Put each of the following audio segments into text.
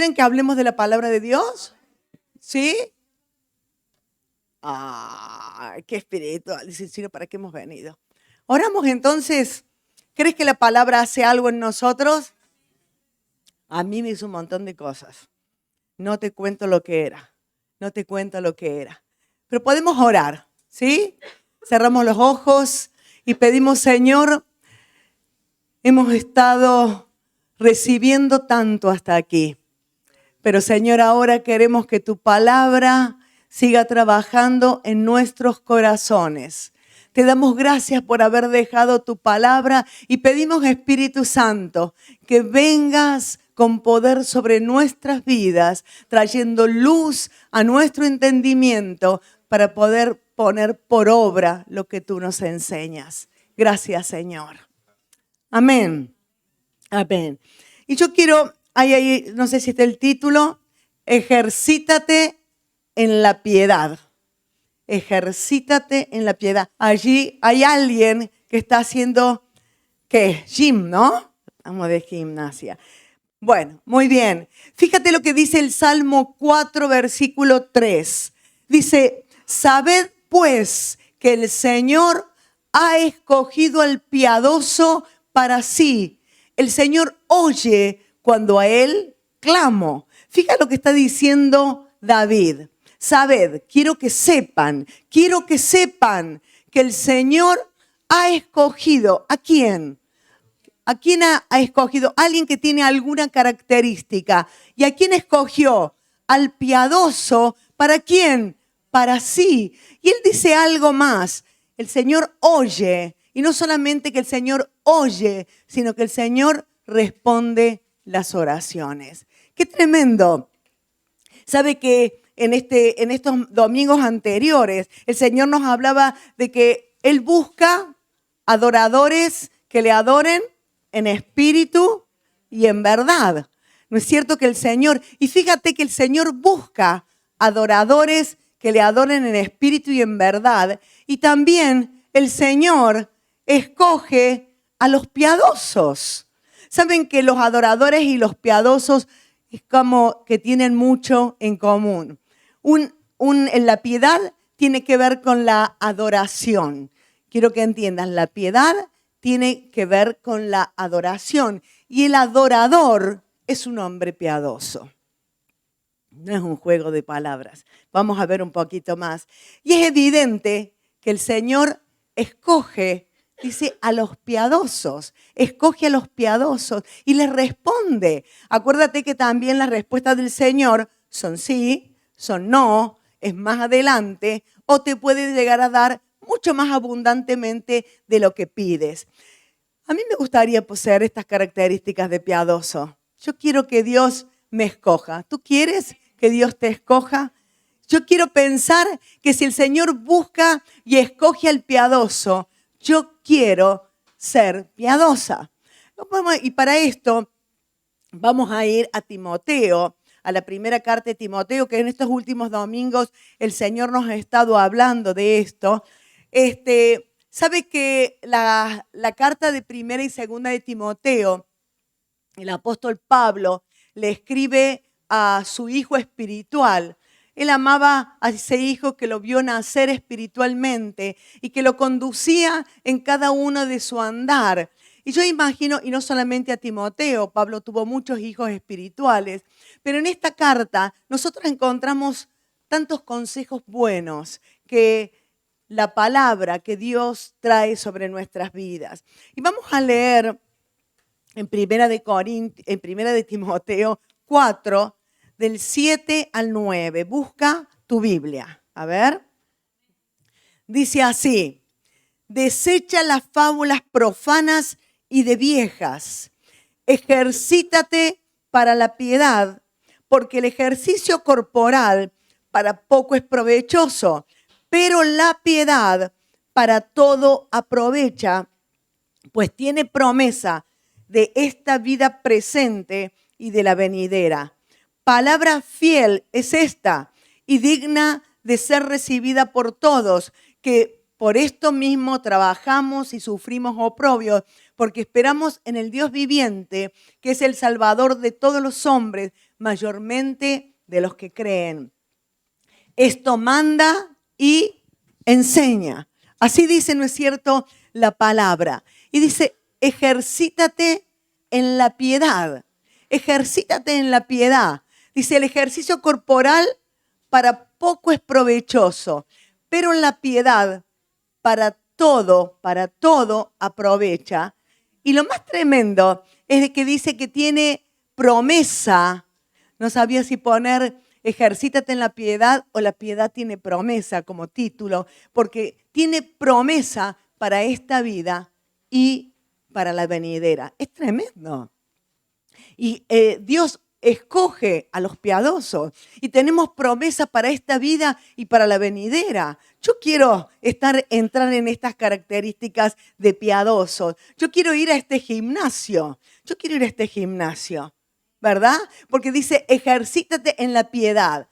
¿Quieren que hablemos de la palabra de Dios? ¿Sí? Qué espiritual, dice Ciro, ¿para qué hemos venido? Oramos entonces. ¿Crees que la palabra hace algo en nosotros? A mí me hizo un montón de cosas. No te cuento lo que era. No te cuento lo que era. Pero podemos orar, ¿sí? Cerramos los ojos y pedimos, Señor, hemos estado recibiendo tanto hasta aquí. Pero, Señor, ahora queremos que tu palabra siga trabajando en nuestros corazones. Te damos gracias por haber dejado tu palabra y pedimos, Espíritu Santo, que vengas con poder sobre nuestras vidas, trayendo luz a nuestro entendimiento para poder poner por obra lo que tú nos enseñas. Gracias, Señor. Amén. Amén. Y yo quiero, ahí, no sé si está el título, ejercítate en la piedad. Ejercítate en la piedad. Allí hay alguien que está haciendo, ¿qué? Gym, ¿no? Vamos de gimnasia. Bueno, muy bien. Fíjate lo que dice el Salmo 4, versículo 3. Dice, sabed pues que el Señor ha escogido al piadoso para sí. El Señor oye cuando a Él clamo. Fíjate lo que está diciendo David. Sabed, quiero que sepan que el Señor ha escogido. ¿A quién? ¿A quién ha escogido? Alguien que tiene alguna característica. ¿Y a quién escogió? Al piadoso. ¿Para quién? Para sí. Y él dice algo más. El Señor oye. Y no solamente que el Señor oye, sino que el Señor responde las oraciones. ¡Qué tremendo! ¿Sabe que en estos domingos anteriores el Señor nos hablaba de que Él busca adoradores que le adoren en espíritu y en verdad? ¿No es cierto que el Señor, y fíjate que el Señor busca adoradores que le adoren en espíritu y en verdad, y también el Señor escoge a los piadosos? ¿Saben que los adoradores y los piadosos es como que tienen mucho en común? En la piedad tiene que ver con la adoración. Quiero que entiendan, la piedad tiene que ver con la adoración. Y el adorador es un hombre piadoso. No es un juego de palabras. Vamos a ver un poquito más. Y es evidente que el Señor escoge, dice, a los piadosos. Escoge a los piadosos y les responde. Acuérdate que también las respuestas del Señor son sí, son no, es más adelante, o te puede llegar a dar mucho más abundantemente de lo que pides. A mí me gustaría poseer estas características de piadoso. Yo quiero que Dios me escoja. ¿Tú quieres que Dios te escoja? Yo quiero pensar que si el Señor busca y escoge al piadoso, yo quiero ser piadosa. Y para esto vamos a ir a Timoteo, a la primera carta de Timoteo, que en estos últimos domingos el Señor nos ha estado hablando de esto. ¿Sabe que la carta de primera y segunda de Timoteo, el apóstol Pablo le escribe a su hijo espiritual? Él amaba a ese hijo que lo vio nacer espiritualmente y que lo conducía en cada uno de su andar. Y yo imagino, y no solamente a Timoteo, Pablo tuvo muchos hijos espirituales, pero en esta carta nosotros encontramos tantos consejos buenos que la palabra que Dios trae sobre nuestras vidas. Y vamos a leer en Primera de Timoteo 4, del 7 al 9. Busca tu Biblia. A ver. Dice así: desecha las fábulas profanas y de viejas. Ejercítate para la piedad, porque el ejercicio corporal para poco es provechoso, pero la piedad para todo aprovecha, pues tiene promesa de esta vida presente y de la venidera. Palabra fiel es esta y digna de ser recibida por todos, que por esto mismo trabajamos y sufrimos oprobios, porque esperamos en el Dios viviente, que es el Salvador de todos los hombres, mayormente de los que creen. Esto manda y enseña. Así dice, ¿no es cierto?, la palabra. Y dice, ejercítate en la piedad. Ejercítate en la piedad. Dice, el ejercicio corporal para poco es provechoso, pero en la piedad para todo aprovecha. Y lo más tremendo es de que dice que tiene promesa. No sabía si poner ejercítate en la piedad o la piedad tiene promesa como título, porque tiene promesa para esta vida y para la venidera. Es tremendo. Y Dios escoge a los piadosos y tenemos promesa para esta vida y para la venidera. Yo quiero entrar en estas características de piadosos. Yo quiero ir a este gimnasio. ¿Verdad? Porque dice, ejercítate en la piedad.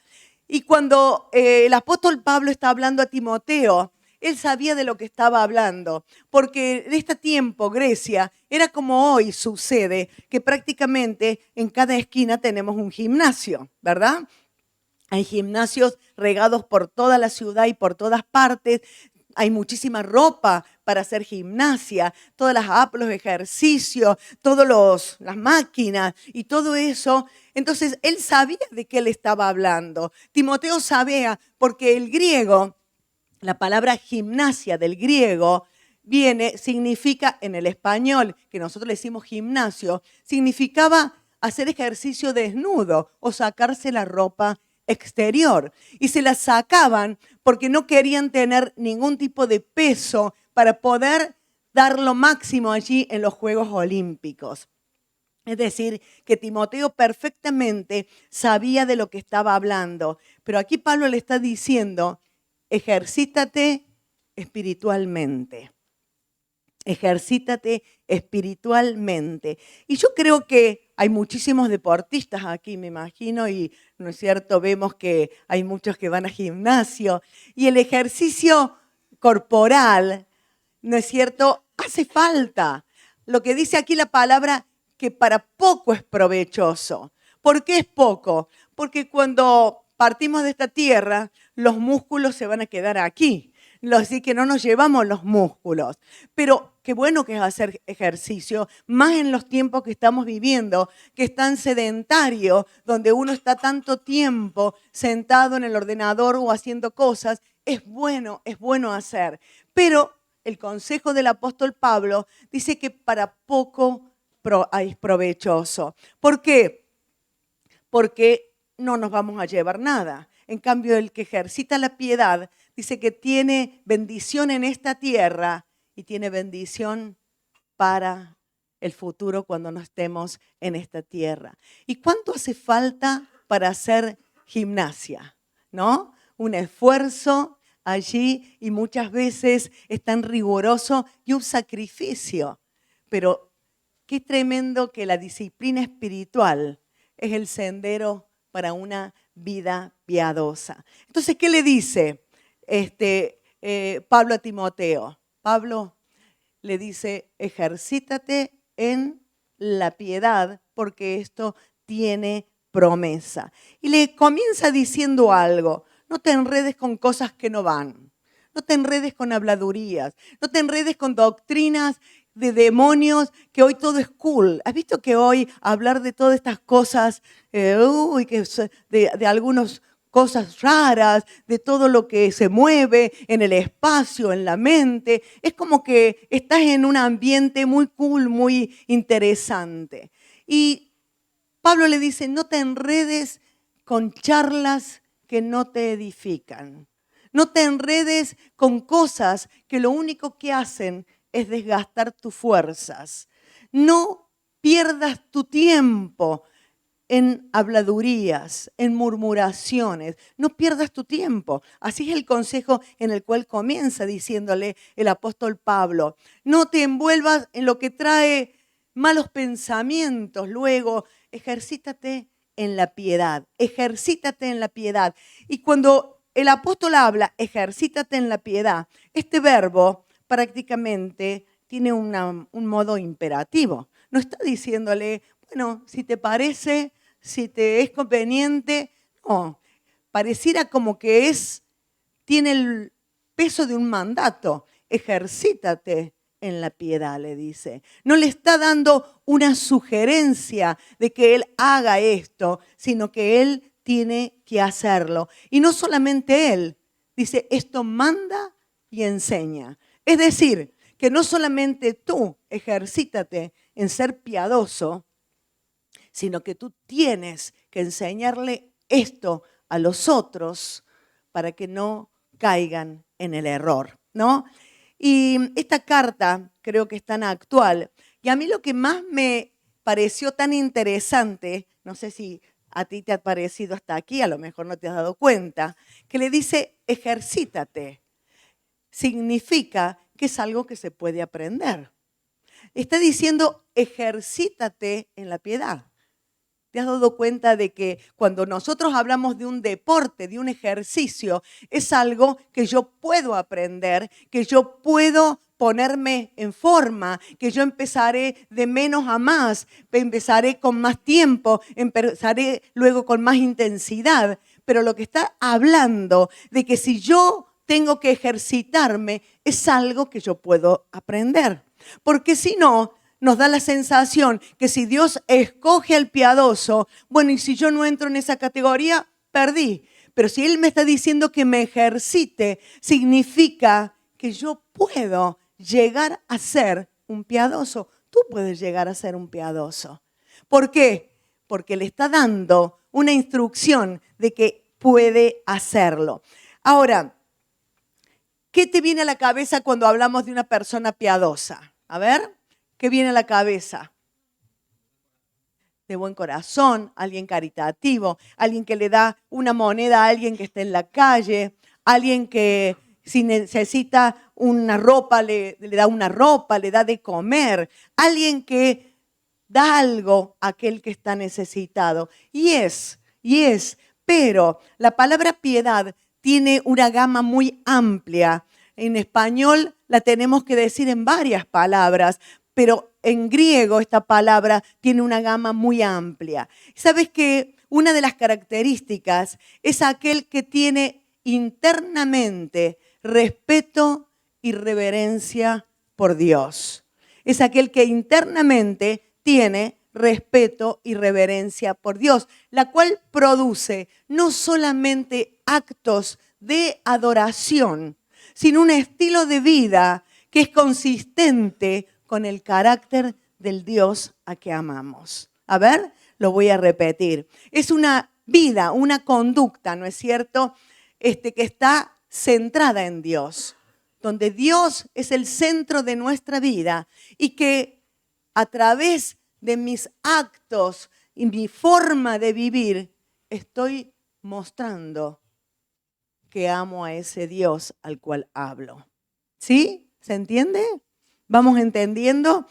Y cuando el apóstol Pablo está hablando a Timoteo, él sabía de lo que estaba hablando, porque en este tiempo Grecia era como hoy sucede, que prácticamente en cada esquina tenemos un gimnasio, ¿verdad? Hay gimnasios regados por toda la ciudad y por todas partes. Hay muchísima ropa para hacer gimnasia, todas las apps, los ejercicios, todas las máquinas y todo eso. Entonces, él sabía de qué él estaba hablando. Timoteo sabía, porque el griego, la palabra gimnasia del griego, significa en el español, que nosotros le decimos gimnasio, significaba hacer ejercicio desnudo o sacarse la ropa exterior. Y se la sacaban porque no querían tener ningún tipo de peso para poder dar lo máximo allí en los Juegos Olímpicos. Es decir, que Timoteo perfectamente sabía de lo que estaba hablando. Pero aquí Pablo le está diciendo, ejercítate espiritualmente. Ejercítate espiritualmente. Y yo creo que hay muchísimos deportistas aquí, me imagino, y ¿no es cierto? Vemos que hay muchos que van a gimnasio. Y el ejercicio corporal, ¿no es cierto? Hace falta. Lo que dice aquí la palabra, que para poco es provechoso. ¿Por qué es poco? Porque cuando partimos de esta tierra, los músculos se van a quedar aquí. Así que no nos llevamos los músculos. Pero qué bueno que es hacer ejercicio, más en los tiempos que estamos viviendo, que es tan sedentario, donde uno está tanto tiempo sentado en el ordenador o haciendo cosas. Es bueno hacer. Pero el consejo del apóstol Pablo dice que para poco es provechoso. ¿Por qué? Porque no nos vamos a llevar nada. En cambio, el que ejercita la piedad dice que tiene bendición en esta tierra y tiene bendición para el futuro cuando no estemos en esta tierra. ¿Y cuánto hace falta para hacer gimnasia? ¿No? Un esfuerzo allí y muchas veces es tan riguroso y un sacrificio. Pero qué tremendo que la disciplina espiritual es el sendero para una vida piadosa. Entonces, ¿qué le dice Pablo a Timoteo? Pablo le dice, ejercítate en la piedad porque esto tiene promesa. Y le comienza diciendo algo, no te enredes con cosas que no van, no te enredes con habladurías, no te enredes con doctrinas de demonios, que hoy todo es cool. ¿Has visto que hoy hablar de todas estas cosas, de algunas cosas raras, de todo lo que se mueve en el espacio, en la mente? Es como que estás en un ambiente muy cool, muy interesante. Y Pablo le dice, no te enredes con charlas que no te edifican. No te enredes con cosas que lo único que hacen es desgastar tus fuerzas. No pierdas tu tiempo en habladurías, en murmuraciones. No pierdas tu tiempo. Así es el consejo en el cual comienza diciéndole el apóstol Pablo. No te envuelvas en lo que trae malos pensamientos. Luego, ejercítate en la piedad. Ejercítate en la piedad. Y cuando el apóstol habla, ejercítate en la piedad, este verbo prácticamente tiene un modo imperativo. No está diciéndole, bueno, si te parece, si te es conveniente. No, pareciera como que tiene el peso de un mandato. Ejercítate en la piedad, le dice. No le está dando una sugerencia de que él haga esto, sino que él tiene que hacerlo. Y no solamente él, dice, esto manda y enseña. Es decir, que no solamente tú ejercítate en ser piadoso, sino que tú tienes que enseñarle esto a los otros para que no caigan en el error, ¿no? Y esta carta creo que es tan actual. Y a mí lo que más me pareció tan interesante, no sé si a ti te ha parecido hasta aquí, a lo mejor no te has dado cuenta, que le dice ejercítate. Significa que es algo que se puede aprender. Está diciendo ejercítate en la piedad. ¿Te has dado cuenta de que cuando nosotros hablamos de un deporte, de un ejercicio, es algo que yo puedo aprender, que yo puedo ponerme en forma, que yo empezaré de menos a más, empezaré con más tiempo, empezaré luego con más intensidad? Pero lo que está hablando de que si yo tengo que ejercitarme, es algo que yo puedo aprender. Porque si no, nos da la sensación que si Dios escoge al piadoso, bueno, y si yo no entro en esa categoría, perdí. Pero si Él me está diciendo que me ejercite, significa que yo puedo llegar a ser un piadoso. Tú puedes llegar a ser un piadoso. ¿Por qué? Porque le está dando una instrucción de que puede hacerlo. Ahora, ¿qué te viene a la cabeza cuando hablamos de una persona piadosa? A ver, ¿qué viene a la cabeza? De buen corazón, alguien caritativo, alguien que le da una moneda a alguien que esté en la calle, alguien que si necesita una ropa, le da una ropa, le da de comer, alguien que da algo a aquel que está necesitado. Pero la palabra piedad tiene una gama muy amplia. En español la tenemos que decir en varias palabras, pero en griego esta palabra tiene una gama muy amplia. ¿Sabes que una de las características es aquel que tiene internamente respeto y reverencia por Dios? Es aquel que internamente tiene respeto y reverencia por Dios, la cual produce no solamente actos de adoración, sino un estilo de vida que es consistente con el carácter del Dios a que amamos. A ver, lo voy a repetir. Es una vida, una conducta, ¿no es cierto?, que está centrada en Dios, donde Dios es el centro de nuestra vida y que a través de mis actos y mi forma de vivir estoy mostrando que amo a ese Dios al cual hablo. ¿Sí? ¿Se entiende? ¿Vamos entendiendo?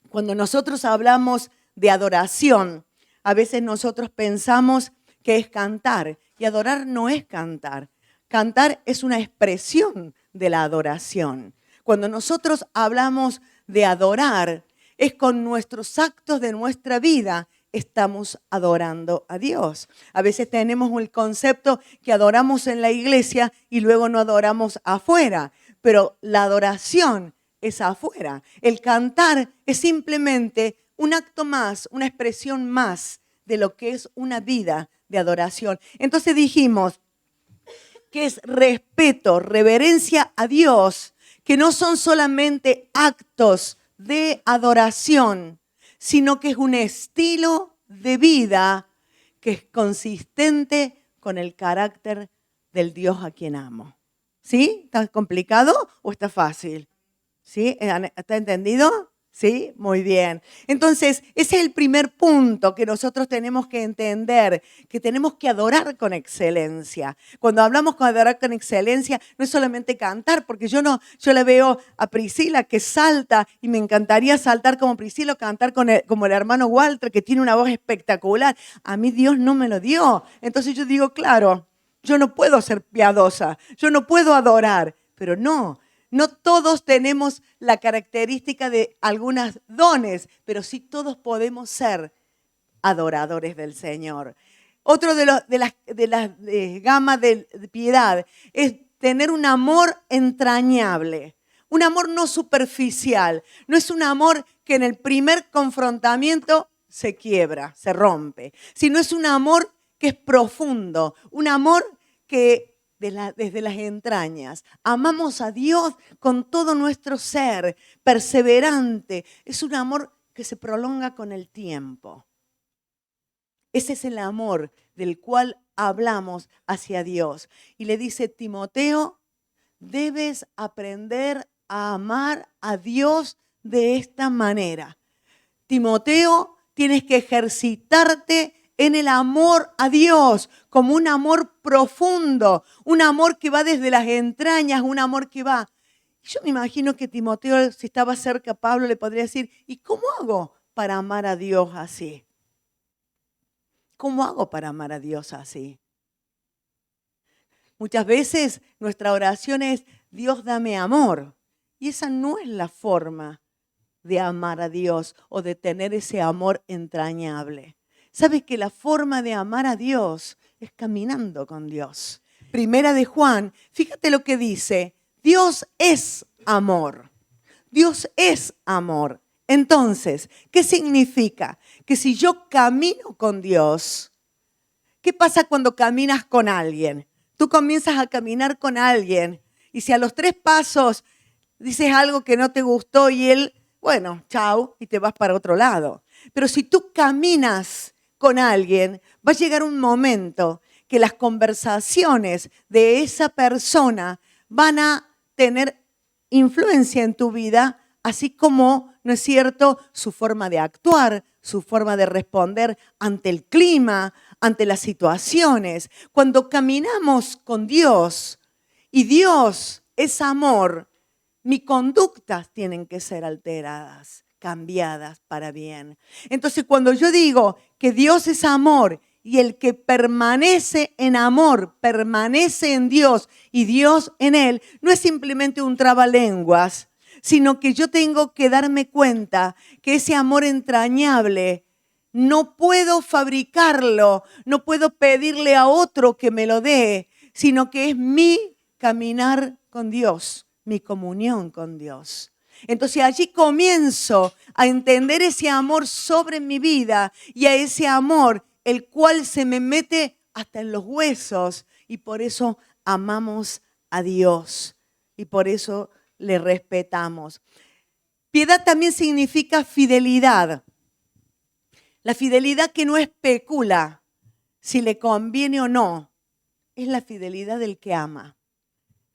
Cuando nosotros hablamos de adoración, a veces nosotros pensamos que es cantar, y adorar no es cantar. Cantar es una expresión de la adoración. Cuando nosotros hablamos de adorar, es con nuestros actos de nuestra vida estamos adorando a Dios. A veces tenemos el concepto que adoramos en la iglesia y luego no adoramos afuera, pero la adoración es afuera. El cantar es simplemente un acto más, una expresión más de lo que es una vida de adoración. Entonces dijimos que es respeto, reverencia a Dios, que no son solamente actos de adoración, sino que es un estilo de vida que es consistente con el carácter del Dios a quien amo. ¿Sí? ¿Está complicado o está fácil? ¿Sí? ¿Está entendido? ¿Sí? Muy bien. Entonces, ese es el primer punto que nosotros tenemos que entender, que tenemos que adorar con excelencia. Cuando hablamos con adorar con excelencia, no es solamente cantar, porque yo la veo a Priscila que salta y me encantaría saltar como Priscila o cantar como el hermano Walter, que tiene una voz espectacular. A mí Dios no me lo dio. Entonces yo digo, claro, yo no puedo ser piadosa, yo no puedo adorar, pero no todos tenemos la característica de algunos dones, pero sí todos podemos ser adoradores del Señor. Otro de las gamas de piedad es tener un amor entrañable, un amor no superficial. No es un amor que en el primer confrontamiento se quiebra, se rompe, sino es un amor que es profundo, un amor que desde las entrañas. Amamos a Dios con todo nuestro ser, perseverante. Es un amor que se prolonga con el tiempo. Ese es el amor del cual hablamos hacia Dios. Y le dice, Timoteo, debes aprender a amar a Dios de esta manera. Timoteo, tienes que ejercitarte en el amor a Dios, como un amor profundo, un amor que va desde las entrañas, un amor que va. Yo me imagino que Timoteo, si estaba cerca a Pablo, le podría decir, ¿y cómo hago para amar a Dios así? ¿Cómo hago para amar a Dios así? Muchas veces nuestra oración es, Dios dame amor. Y esa no es la forma de amar a Dios o de tener ese amor entrañable. ¿Sabes que la forma de amar a Dios es caminando con Dios? Primera de Juan, fíjate lo que dice, Dios es amor. Dios es amor. Entonces, ¿qué significa? Que si yo camino con Dios, ¿qué pasa cuando caminas con alguien? Tú comienzas a caminar con alguien y si a los 3 pasos dices algo que no te gustó y él, bueno, chao, y te vas para otro lado. Pero si tú caminas con alguien, va a llegar un momento que las conversaciones de esa persona van a tener influencia en tu vida, así como, ¿no es cierto?, su forma de actuar, su forma de responder ante el clima, ante las situaciones. Cuando caminamos con Dios y Dios es amor, mis conductas tienen que ser alteradas, cambiadas para bien. Entonces, cuando yo digo que Dios es amor y el que permanece en amor, permanece en Dios y Dios en él, no es simplemente un trabalenguas, sino que yo tengo que darme cuenta que ese amor entrañable no puedo fabricarlo, no puedo pedirle a otro que me lo dé, sino que es mi caminar con Dios, mi comunión con Dios. Entonces allí comienzo a entender ese amor sobre mi vida y a ese amor el cual se me mete hasta en los huesos y por eso amamos a Dios y por eso le respetamos. Piedad también significa fidelidad. La fidelidad que no especula si le conviene o no, es la fidelidad del que ama.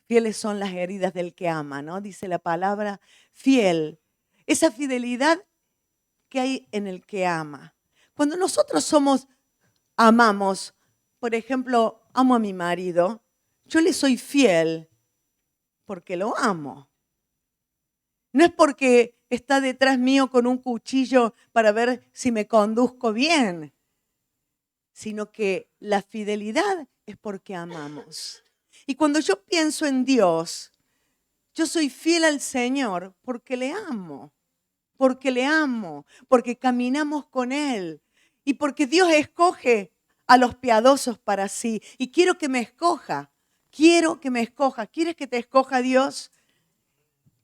Fieles son las heridas del que ama, ¿no? Dice la palabra fiel. Esa fidelidad que hay en el que ama. Cuando nosotros amamos, por ejemplo, amo a mi marido, yo le soy fiel porque lo amo. No es porque está detrás mío con un cuchillo para ver si me conduzco bien, sino que la fidelidad es porque amamos. Y cuando yo pienso en Dios, yo soy fiel al Señor porque le amo, porque caminamos con Él y porque Dios escoge a los piadosos para sí. Y quiero que me escoja, ¿Quieres que te escoja Dios?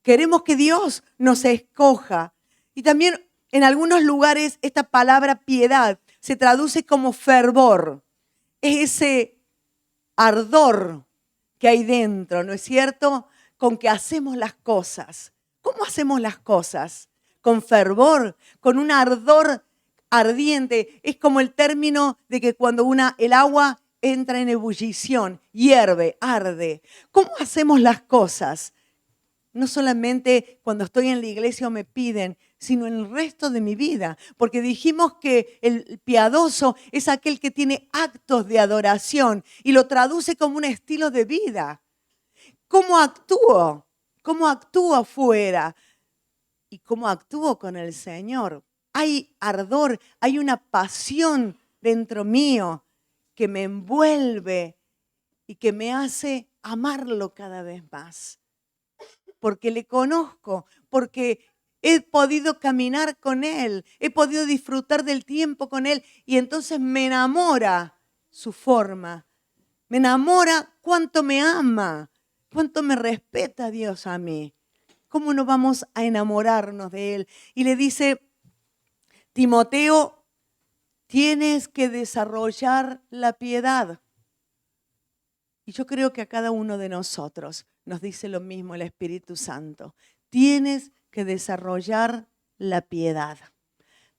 Queremos que Dios nos escoja. Y también en algunos lugares esta palabra piedad se traduce como fervor. Es ese ardor que hay dentro, ¿no es cierto? Con que hacemos las cosas. ¿Cómo hacemos las cosas? Con fervor, con un ardor ardiente. Es como el término de que cuando el agua entra en ebullición, hierve, arde. ¿Cómo hacemos las cosas? No solamente cuando estoy en la iglesia o me piden, sino en el resto de mi vida. Porque dijimos que el piadoso es aquel que tiene actos de adoración y lo traduce como un estilo de vida. ¿Cómo actúo? ¿Cómo actúo afuera? ¿Y cómo actúo con el Señor? Hay ardor, hay una pasión dentro mío que me envuelve y que me hace amarlo cada vez más. Porque le conozco, porque he podido caminar con Él, he podido disfrutar del tiempo con Él y entonces me enamora su forma, me enamora cuánto me ama, cuánto me respeta Dios a mí. ¿Cómo no vamos a enamorarnos de Él? Y le dice, Timoteo, tienes que desarrollar la piedad. Y yo creo que a cada uno de nosotros nos dice lo mismo el Espíritu Santo. Tienes que desarrollar la piedad.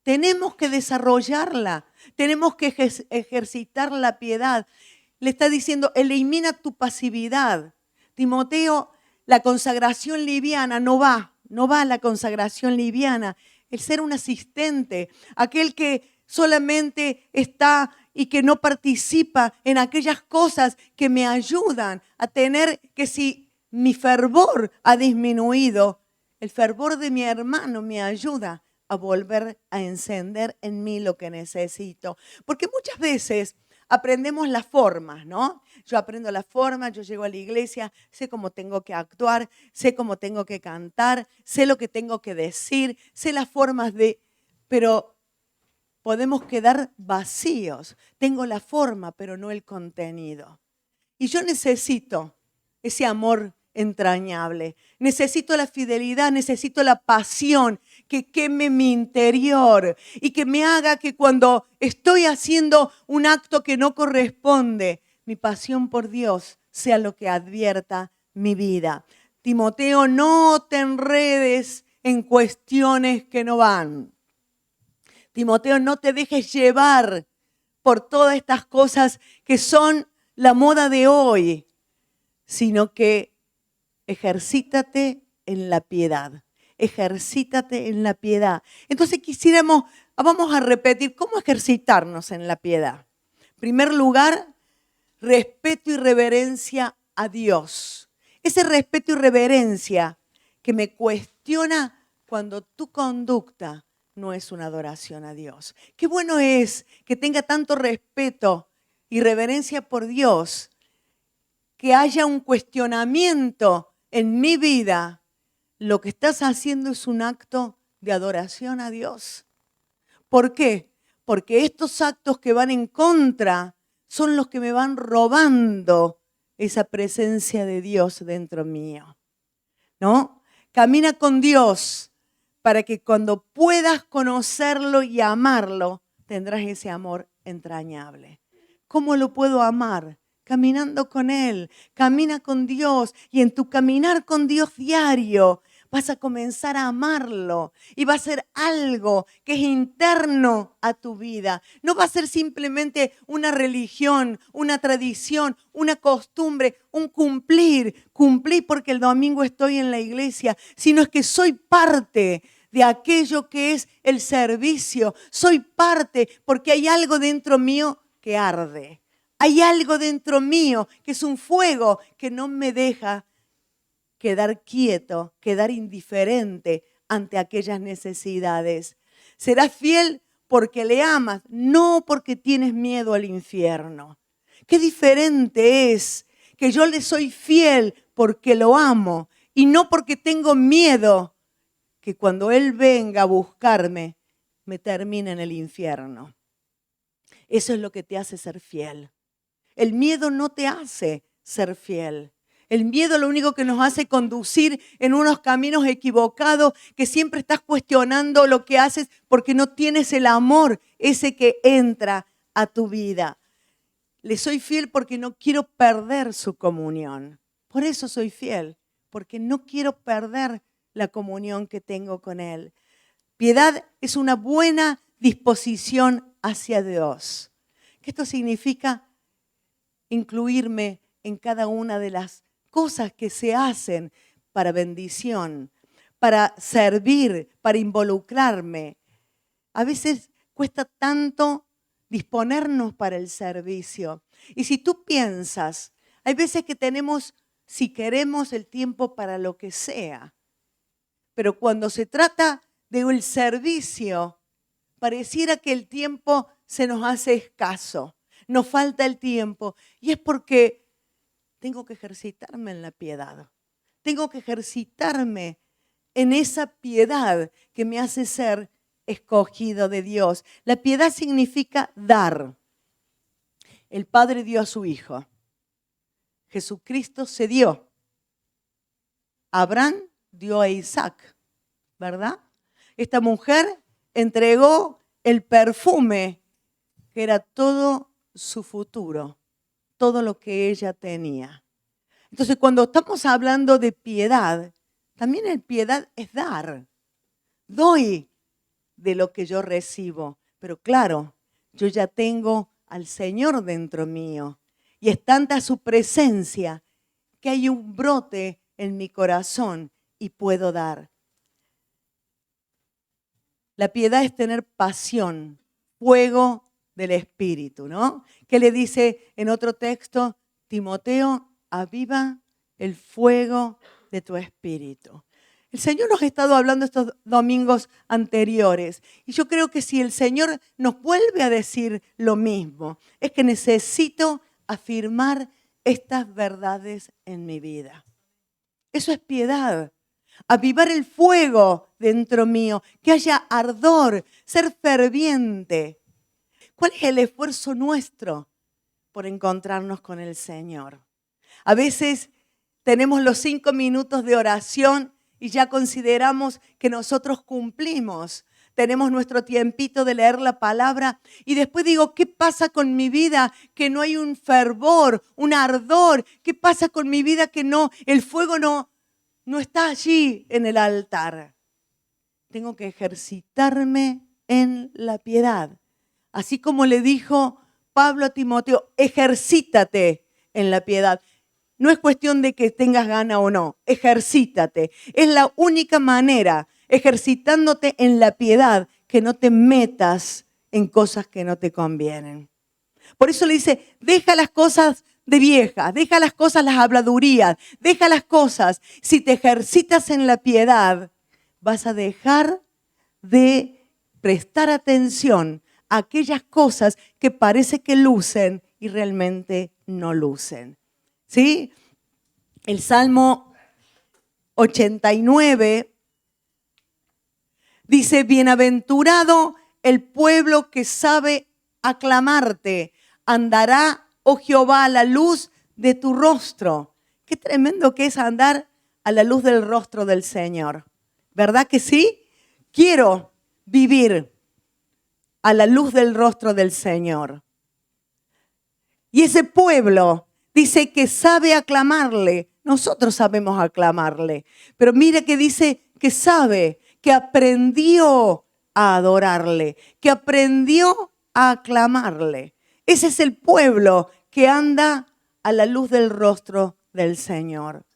Tenemos que desarrollarla. Tenemos que ejercitar la piedad. Le está diciendo, elimina tu pasividad. Timoteo, la consagración liviana no va la consagración liviana. El ser un asistente, aquel que solamente está y que no participa en aquellas cosas que me ayudan a tener que si mi fervor ha disminuido, el fervor de mi hermano me ayuda a volver a encender en mí lo que necesito. Porque muchas veces aprendemos las formas, ¿no? Yo aprendo las formas, yo llego a la iglesia, sé cómo tengo que actuar, sé cómo tengo que cantar, sé lo que tengo que decir, sé las formas de... Pero podemos quedar vacíos. Tengo la forma, pero no el contenido. Y yo necesito ese amor entrañable. Necesito la fidelidad, necesito la pasión que queme mi interior y que me haga que cuando estoy haciendo un acto que no corresponde, mi pasión por Dios sea lo que advierta mi vida. Timoteo, no te enredes en cuestiones que no van. Timoteo, no te dejes llevar por todas estas cosas que son la moda de hoy, sino que ejercítate en la piedad. Ejercítate en la piedad. Entonces vamos a repetir, ¿cómo ejercitarnos en la piedad? En primer lugar, respeto y reverencia a Dios. Ese respeto y reverencia que me cuestiona cuando tu conducta no es una adoración a Dios. Qué bueno es que tenga tanto respeto y reverencia por Dios, que haya un cuestionamiento en mi vida. Lo que estás haciendo es un acto de adoración a Dios. ¿Por qué? Porque estos actos que van en contra son los que me van robando esa presencia de Dios dentro mío, ¿no? Camina con Dios para que cuando puedas conocerlo y amarlo, tendrás ese amor entrañable. ¿Cómo lo puedo amar? Caminando con Él. Camina con Dios y en tu caminar con Dios diario vas a comenzar a amarlo y va a ser algo que es interno a tu vida. No va a ser simplemente una religión, una tradición, una costumbre, un cumplir porque el domingo estoy en la iglesia, sino es que soy parte de aquello que es el servicio. Soy parte porque hay algo dentro mío que arde. Hay algo dentro mío que es un fuego que no me deja quedar quieto, quedar indiferente ante aquellas necesidades. Serás fiel porque le amas, no porque tienes miedo al infierno. Qué diferente es que yo le soy fiel porque lo amo y no porque tengo miedo que cuando Él venga a buscarme, me termine en el infierno. Eso es lo que te hace ser fiel. El miedo no te hace ser fiel. El miedo lo único que nos hace conducir en unos caminos equivocados, que siempre estás cuestionando lo que haces porque no tienes el amor ese que entra a tu vida. Le soy fiel porque no quiero perder su comunión. Por eso soy fiel, porque no quiero perder la comunión que tengo con Él. Piedad es una buena disposición hacia Dios. ¿Qué esto significa? Incluirme en cada una de las cosas que se hacen para bendición, para servir, para involucrarme. A veces cuesta tanto disponernos para el servicio. Y si tú piensas, hay veces que tenemos, si queremos, el tiempo para lo que sea. Pero cuando se trata del servicio, pareciera que el tiempo se nos hace escaso. Nos falta el tiempo. Y es porque tengo que ejercitarme en la piedad. Tengo que ejercitarme en esa piedad que me hace ser escogido de Dios. La piedad significa dar. El Padre dio a su Hijo. Jesucristo se dio. Abraham dio a Isaac, ¿verdad? Esta mujer entregó el perfume que era todo su futuro, todo lo que ella tenía. Entonces, cuando estamos hablando de piedad, también el piedad es dar. Doy de lo que yo recibo, pero claro, yo ya tengo al Señor dentro mío y es tanta su presencia que hay un brote en mi corazón y puedo dar. La piedad es tener pasión, fuego del Espíritu, ¿no? ¿Qué le dice en otro texto? Timoteo, aviva el fuego de tu espíritu. El Señor nos ha estado hablando estos domingos anteriores y yo creo que si el Señor nos vuelve a decir lo mismo, es que necesito afirmar estas verdades en mi vida. Eso es piedad. Avivar el fuego dentro mío, que haya ardor, ser ferviente. ¿Cuál es el esfuerzo nuestro por encontrarnos con el Señor? A veces tenemos los 5 minutos de oración y ya consideramos que nosotros cumplimos. Tenemos nuestro tiempito de leer la palabra y después digo, ¿qué pasa con mi vida? Que no hay un fervor, un ardor. ¿Qué pasa con mi vida? Que no, el fuego no está allí en el altar. Tengo que ejercitarme en la piedad. Así como le dijo Pablo a Timoteo, ejercítate en la piedad. No es cuestión de que tengas gana o no, ejercítate. Es la única manera, ejercitándote en la piedad, que no te metas en cosas que no te convienen. Por eso le dice, deja las cosas de viejas, deja las cosas, las habladurías, deja las cosas. Si te ejercitas en la piedad, vas a dejar de prestar atención a aquellas cosas que parece que lucen y realmente no lucen. ¿Sí? El Salmo 89 dice, bienaventurado el pueblo que sabe aclamarte, andará, oh Jehová, a la luz de tu rostro. Qué tremendo que es andar a la luz del rostro del Señor. ¿Verdad que sí? Quiero vivir a la luz del rostro del Señor. Y ese pueblo dice que sabe aclamarle. Nosotros sabemos aclamarle. Pero mire que dice que sabe, que aprendió a adorarle, que aprendió a aclamarle. Ese es el pueblo que anda a la luz del rostro del Señor.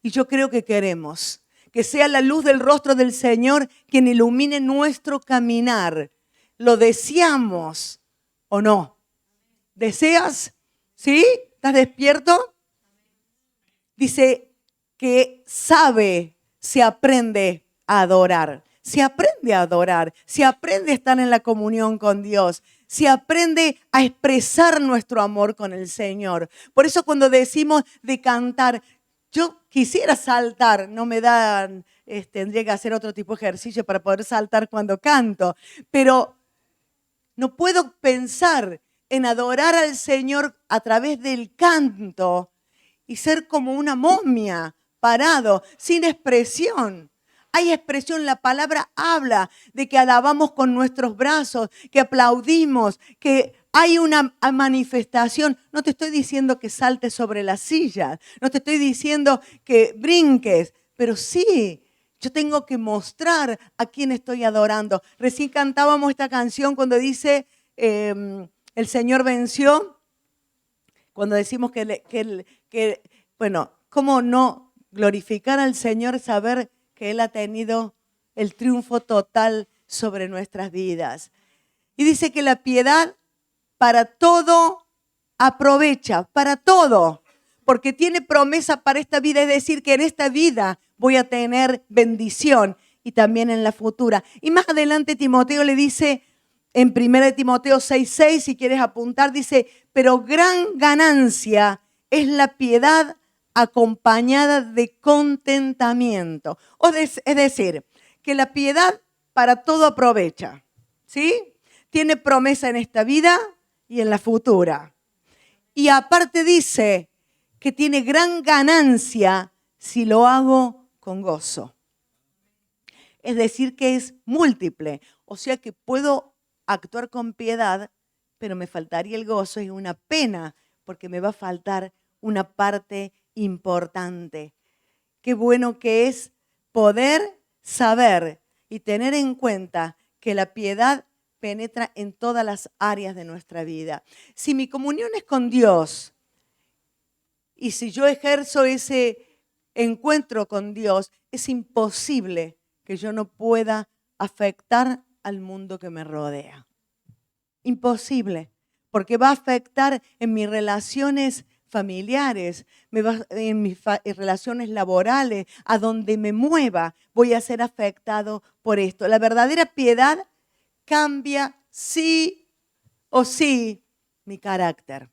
Y yo creo que queremos que sea la luz del rostro del Señor quien ilumine nuestro caminar. ¿Lo deseamos o no? ¿Deseas? ¿Sí? ¿Estás despierto? Dice que sabe, se aprende a adorar. Se aprende a adorar, se aprende a estar en la comunión con Dios, se aprende a expresar nuestro amor con el Señor. Por eso cuando decimos de cantar, yo quisiera saltar, no me dan, tendría que hacer otro tipo de ejercicio para poder saltar cuando canto, pero no puedo pensar en adorar al Señor a través del canto y ser como una momia, parado, sin expresión. Hay expresión, la palabra habla de que alabamos con nuestros brazos, que aplaudimos, que hay una manifestación. No te estoy diciendo que saltes sobre la silla, no te estoy diciendo que brinques, pero sí, yo tengo que mostrar a quién estoy adorando. Recién cantábamos esta canción cuando dice, el Señor venció, cuando decimos bueno, ¿cómo no glorificar al Señor, saber que Él ha tenido el triunfo total sobre nuestras vidas? Y dice que la piedad para todo aprovecha, para todo, porque tiene promesa para esta vida, es decir, que en esta vida voy a tener bendición y también en la futura. Y más adelante Timoteo le dice, en 1 Timoteo 6:6, si quieres apuntar, dice, pero gran ganancia es la piedad acompañada de contentamiento. Es decir, que la piedad para todo aprovecha, ¿sí? Tiene promesa en esta vida y en la futura. Y aparte dice que tiene gran ganancia si lo hago con gozo. Es decir, que es múltiple. O sea que puedo actuar con piedad, pero me faltaría el gozo y una pena porque me va a faltar una parte importante. Qué bueno que es poder saber y tener en cuenta que la piedad penetra en todas las áreas de nuestra vida. Si mi comunión es con Dios y si yo ejerzo ese encuentro con Dios, es imposible que yo no pueda afectar al mundo que me rodea. Imposible, porque va a afectar en mis relaciones familiares, en mis relaciones laborales, a donde me mueva, voy a ser afectado por esto. La verdadera piedad cambia sí o sí mi carácter.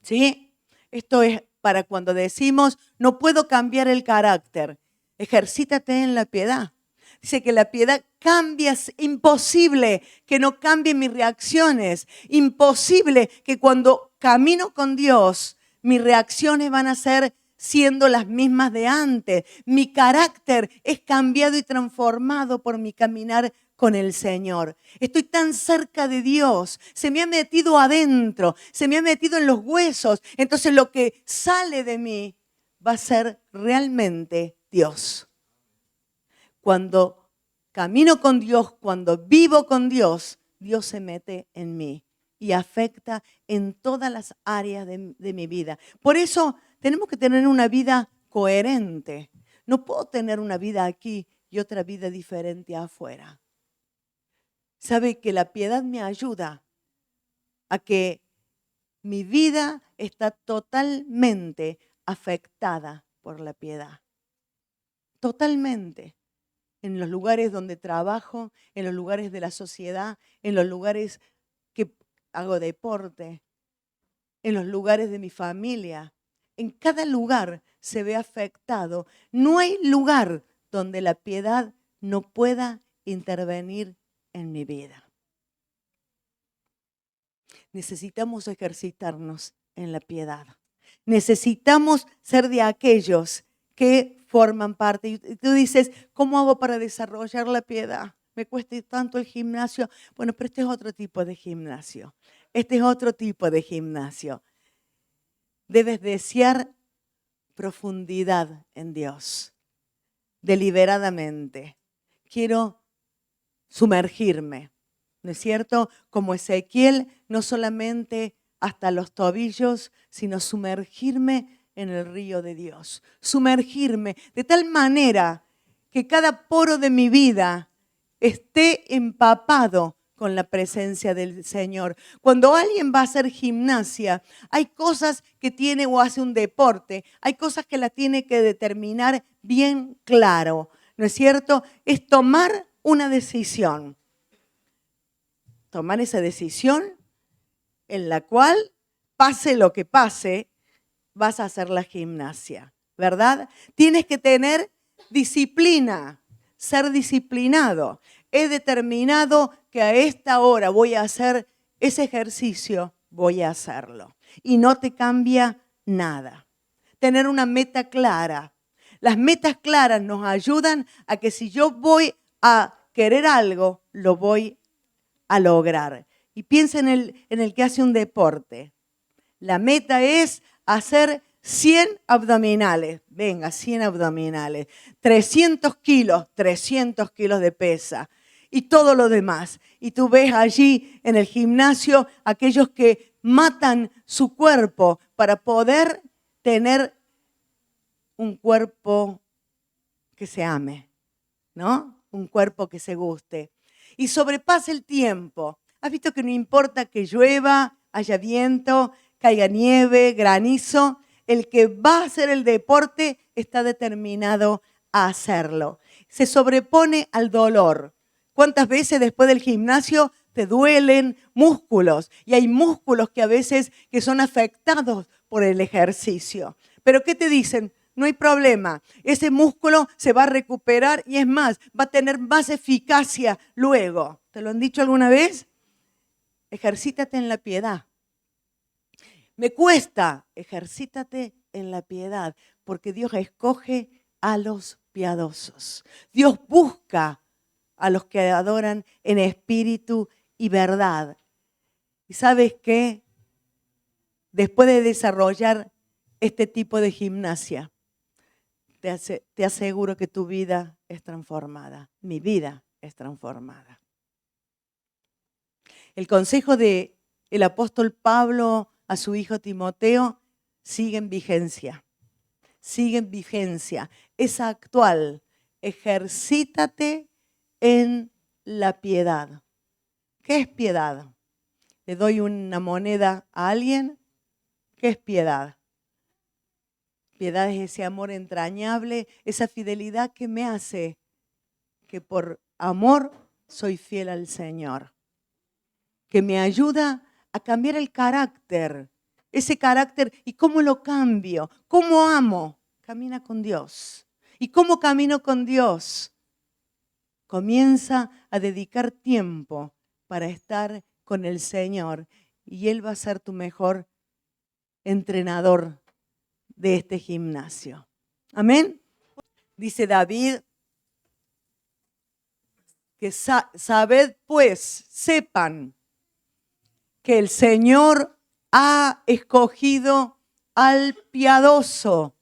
¿Sí? Esto es para cuando decimos, no puedo cambiar el carácter. Ejercítate en la piedad. Dice que la piedad cambia, es imposible que no cambien mis reacciones. Imposible que cuando camino con Dios, mis reacciones van a ser siendo las mismas de antes. Mi carácter es cambiado y transformado por mi caminar con el Señor. Estoy tan cerca de Dios, se me ha metido adentro, se me ha metido en los huesos. Entonces lo que sale de mí va a ser realmente Dios. Cuando camino con Dios, cuando vivo con Dios, Dios se mete en mí y afecta en todas las áreas de mi vida. Por eso tenemos que tener una vida coherente. No puedo tener una vida aquí y otra vida diferente afuera. Sabe que la piedad me ayuda a que mi vida está totalmente afectada por la piedad. Totalmente. En los lugares donde trabajo, en los lugares de la sociedad, en los lugares que hago deporte, en los lugares de mi familia. En cada lugar se ve afectado. No hay lugar donde la piedad no pueda intervenir en mi vida. Necesitamos ejercitarnos en la piedad. Necesitamos ser de aquellos que forman parte. Y tú dices, ¿cómo hago para desarrollar la piedad? Me cuesta tanto el gimnasio. Bueno, pero este es otro tipo de gimnasio. Este es otro tipo de gimnasio. Debes desear profundidad en Dios, deliberadamente. Quiero sumergirme, ¿no es cierto? Como Ezequiel, no solamente hasta los tobillos, sino sumergirme en el río de Dios. Sumergirme de tal manera que cada poro de mi vida esté empapado con la presencia del Señor. Cuando alguien va a hacer gimnasia, hay cosas que tiene o hace un deporte, hay cosas que la tiene que determinar bien claro, ¿no es cierto? Es tomar una decisión. Tomar esa decisión en la cual, pase lo que pase, vas a hacer la gimnasia, ¿verdad? Tienes que tener disciplina, ser disciplinado. He determinado que a esta hora voy a hacer ese ejercicio, voy a hacerlo. Y no te cambia nada. Tener una meta clara. Las metas claras nos ayudan a que si yo voy a querer algo, lo voy a lograr. Y piensa en el que hace un deporte. La meta es hacer 100 abdominales. Venga, 100 abdominales. 300 kilos de pesa. Y todo lo demás. Y tú ves allí en el gimnasio aquellos que matan su cuerpo para poder tener un cuerpo que se ame, ¿no? Un cuerpo que se guste. Y sobrepasa el tiempo. ¿Has visto que no importa que llueva, haya viento, caiga nieve, granizo? El que va a hacer el deporte está determinado a hacerlo. Se sobrepone al dolor. ¿Cuántas veces después del gimnasio te duelen músculos? Y hay músculos que a veces que son afectados por el ejercicio. Pero ¿qué te dicen? No hay problema, ese músculo se va a recuperar y es más, va a tener más eficacia luego. ¿Te lo han dicho alguna vez? Ejercítate en la piedad. Me cuesta, ejercítate en la piedad, porque Dios escoge a los piadosos. Dios busca a los que adoran en espíritu y verdad. ¿Y sabes qué? Después de desarrollar este tipo de gimnasia, te aseguro que tu vida es transformada. Mi vida es transformada. El consejo del apóstol Pablo a su hijo Timoteo sigue en vigencia. Sigue en vigencia. Es actual. Ejercítate en la piedad. ¿Qué es piedad? ¿Le doy una moneda a alguien? ¿Qué es piedad? Piedad es ese amor entrañable, esa fidelidad que me hace que por amor soy fiel al Señor. Que me ayuda a cambiar el carácter. Ese carácter, ¿y cómo lo cambio? ¿Cómo amo? Camina con Dios. ¿Y cómo camino con Dios? Comienza a dedicar tiempo para estar con el Señor y Él va a ser tu mejor entrenador de este gimnasio. Amén. Dice David que sabed pues, sepan que el Señor ha escogido al piadoso.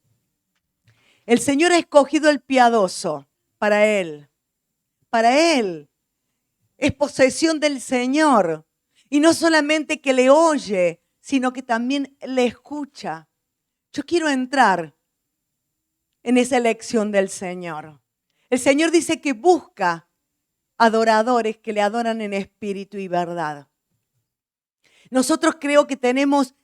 El Señor ha escogido al piadoso para Él. Para Él. Es posesión del Señor. Y no solamente que le oye, sino que también le escucha. Yo quiero entrar en esa elección del Señor. El Señor dice que busca adoradores que le adoran en espíritu y verdad. Nosotros creo que tenemos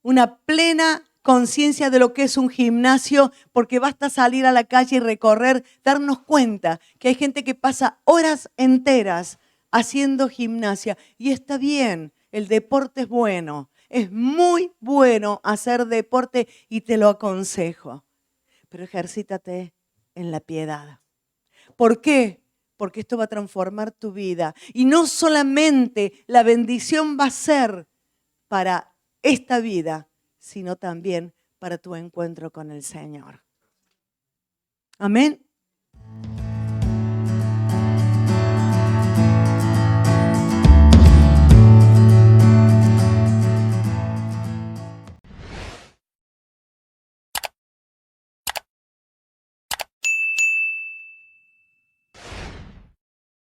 una plena conciencia de lo que es un gimnasio, porque basta salir a la calle y recorrer, darnos cuenta que hay gente que pasa horas enteras haciendo gimnasia. Y está bien, el deporte es bueno, es muy bueno hacer deporte y te lo aconsejo. Pero ejercítate en la piedad. ¿Por qué? Porque esto va a transformar tu vida. Y no solamente la bendición va a ser para esta vida, sino también para tu encuentro con el Señor. Amén.